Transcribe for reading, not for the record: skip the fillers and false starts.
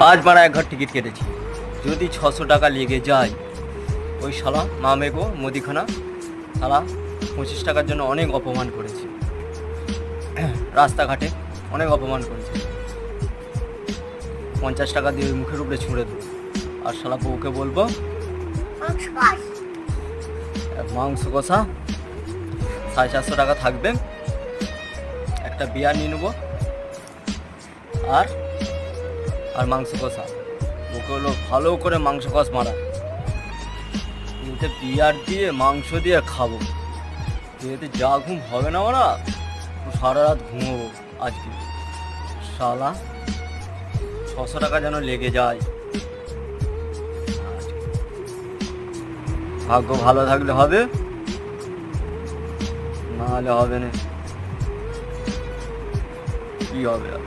আজ মারা এক ঘর টিকিট কেটেছি, যদি 600 টাকা লেগে যায়, ওই শালা মামেগো মুদিখানা শালা 25 টাকার জন্য অনেক অপমান করেছে, রাস্তাঘাটে অনেক অপমান করেছে। 50 টাকা দিয়ে ওই মুখের উপরে ছুঁড়ে দেবো। আর শালা বউকে বলবো মাংস কষা 450 টাকা থাকবে, একটা বিয়ার নিয়ে নেবো আর আর মাংস কষা। ওকে হলো ভালো করে মাংস কষ মারা, বিয়ার দিয়ে মাংস দিয়ে খাবো। এতে যা ঘুম হবে না ওরা, সারা রাত ঘুমোবো আজকে। শালা 600 টাকা যেন লেগে যায়। ভাগ্য ভালো থাকলে হবে, না হলে হবে না। কি হবে আর?